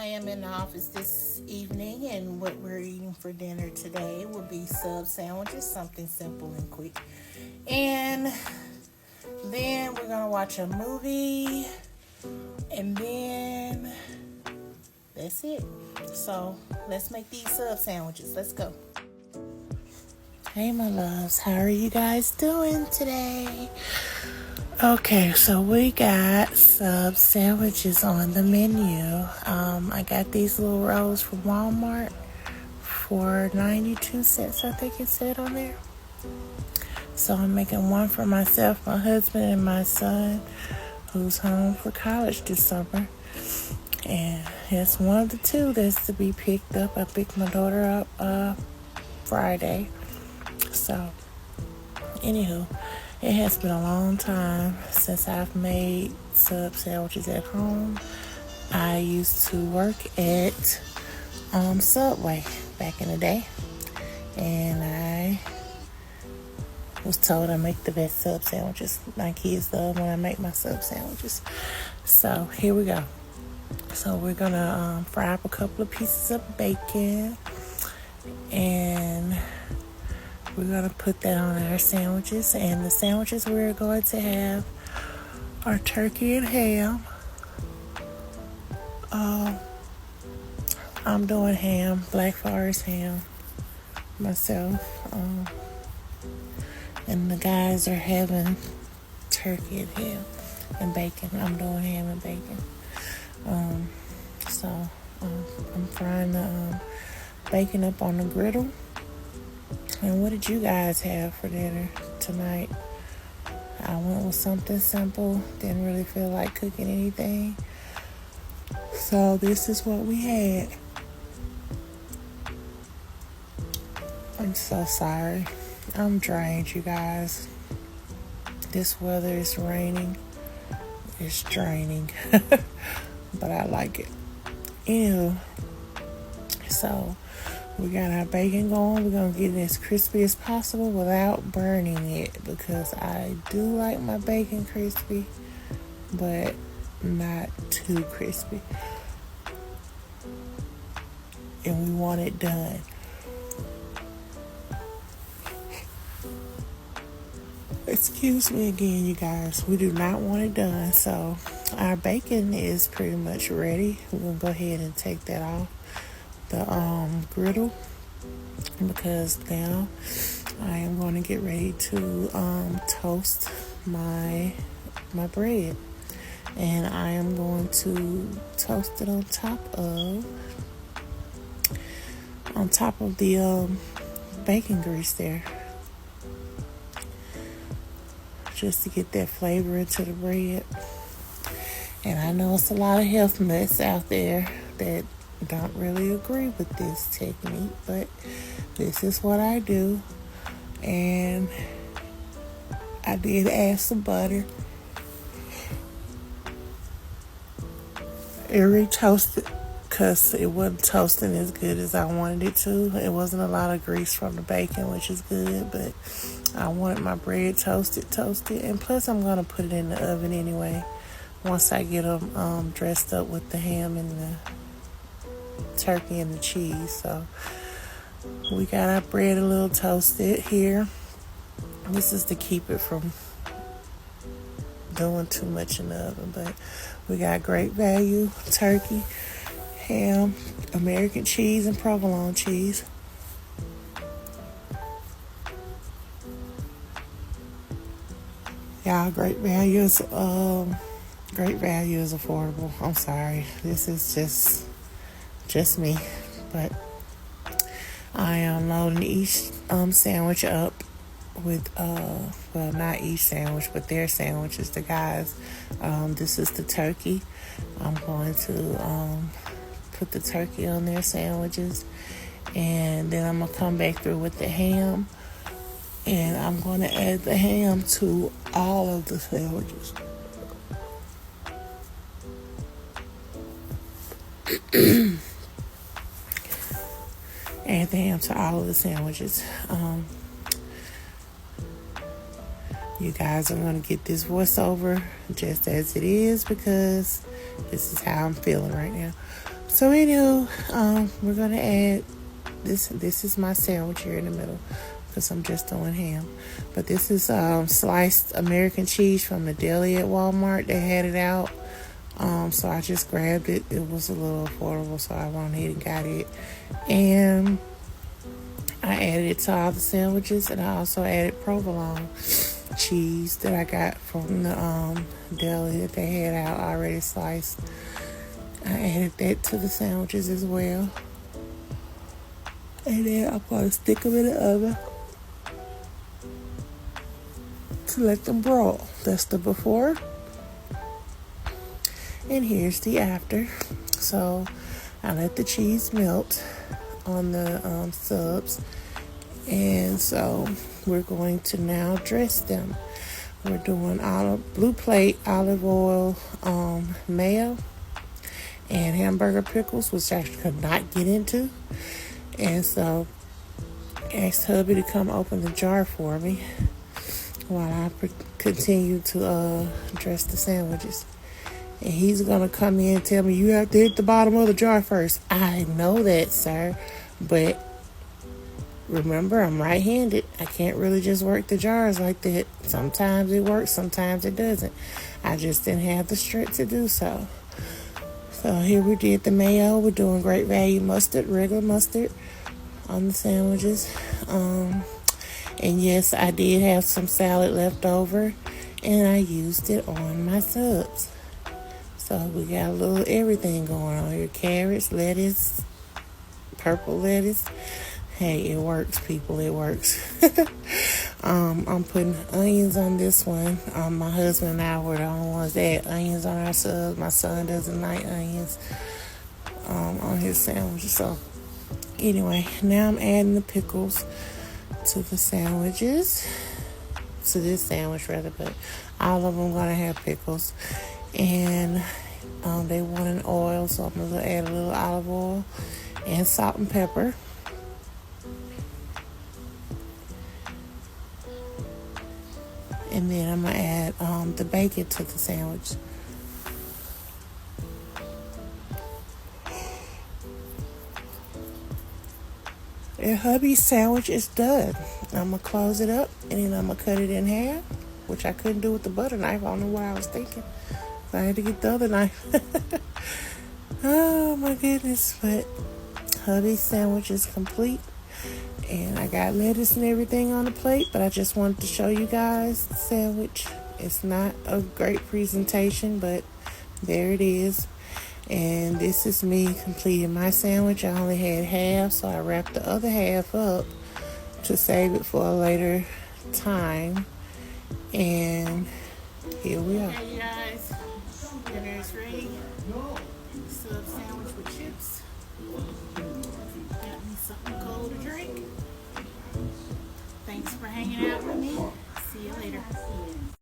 I am in the office this evening, and what we're eating for dinner today will be sub sandwiches, something simple and quick. And then we're gonna watch a movie, and then that's it. So let's make these sub sandwiches. Let's go. Hey, my loves, how are you guys doing today? Okay, so we got sub sandwiches on the menu. I got these little rolls from Walmart for 92 cents, I think it said on there. So I'm making one for myself, my husband, and my son, who's home for college this summer. And it's one of the two that's to be picked up. I picked my daughter up Friday. So, anywho, it has been a long time since I've made sub sandwiches at home. I used to work at Subway back in the day, and I was told I make the best sub sandwiches. My kids love when I make my sub sandwiches. So here we go. So we're gonna fry up a couple of pieces of bacon, and we're going to put that on our sandwiches. And the sandwiches we're going to have are turkey and ham. I'm doing ham, Black Forest ham myself. And the guys are having turkey and ham and bacon. I'm doing ham and bacon. So I'm frying the bacon up on the griddle. And what did you guys have for dinner tonight? I went with something simple. Didn't really feel like cooking anything. So this is what we had. I'm so sorry. I'm drained, you guys. This weather is raining. It's draining. But I like it. Ew. So we got our bacon going. We're going to get it as crispy as possible without burning it, because I do like my bacon crispy, but not too crispy. And we want it done. Excuse me again, you guys. We do not want it done. So our bacon is pretty much ready. We're going to go ahead and take that off the griddle, because now I am going to get ready to toast my bread, and I am going to toast it on top of the bacon grease there, just to get that flavor into the bread. And I know it's a lot of health nuts out there that don't really agree with this technique, but this is what I do. And I did add some butter. It re-toasted because it wasn't toasting as good as I wanted it to. It wasn't a lot of grease from the bacon, which is good, but I wanted my bread toasted, and plus I'm going to put it in the oven anyway once I get them dressed up with the ham and the turkey and the cheese. So we got our bread a little toasted here. This is to keep it from doing too much in the oven, but we got great value turkey, ham, American cheese, and provolone cheese. Y'all, great value is affordable. I'm sorry, this is just me, but I am loading each sandwich up with well, not each sandwich, but their sandwiches, the guys. This is the turkey. I'm going to put the turkey on their sandwiches, and then I'm gonna come back through with the ham, and I'm going to add the ham to all of the sandwiches. Add the ham to all of the sandwiches. You guys are going to get this voiceover just as it is, because this is how I'm feeling right now. So anywho, we're gonna add this. This is my sandwich here in the middle because I'm just doing ham. But this is sliced American cheese from the deli at Walmart. They had it out. So I just grabbed it. It was a little affordable, so I went ahead and got it. And I added it to all the sandwiches, and I also added provolone cheese that I got from the deli that they had out already sliced. I added that to the sandwiches as well. And then I'm going to stick them in the oven to let them broil. That's the before. And here's the after. So I let the cheese melt on the subs. And so we're going to now dress them. We're doing blue plate olive oil mayo and hamburger pickles, which I could not get into. And so I asked hubby to come open the jar for me while I continue to dress the sandwiches. And he's going to come in and tell me, you have to hit the bottom of the jar first. I know that, sir. But remember, I'm right-handed. I can't really just work the jars like that. Sometimes it works, sometimes it doesn't. I just didn't have the strength to do so. So here we did the mayo. We're doing Great Value mustard, regular mustard on the sandwiches. And yes, I did have some salad left over, and I used it on my subs. So we got a little everything going on here. Carrots, lettuce, purple lettuce. Hey, it works, people. It works. I'm putting onions on this one. My husband and I were the only ones that had onions on our subs. My son doesn't like onions on his sandwiches. So anyway, now I'm adding the pickles to the sandwiches. To this sandwich, rather, but all of them gonna have pickles. And they want an oil, so I'm gonna add a little olive oil and salt and pepper. And then I'm gonna add the bacon to the sandwich. And hubby's sandwich is done. I'm gonna close it up, and then I'm gonna cut it in half, which I couldn't do with the butter knife. I don't know what I was thinking. I had to get the other knife. Oh my goodness. But hubby's sandwich is complete. And I got lettuce and everything on the plate, but I just wanted to show you guys the sandwich. It's not a great presentation, but there it is. And this is me completing my sandwich. I only had half, so I wrapped the other half up to save it for a later time. And here we are. Hey guys, dinner is ready. Sub sandwich with chips. Got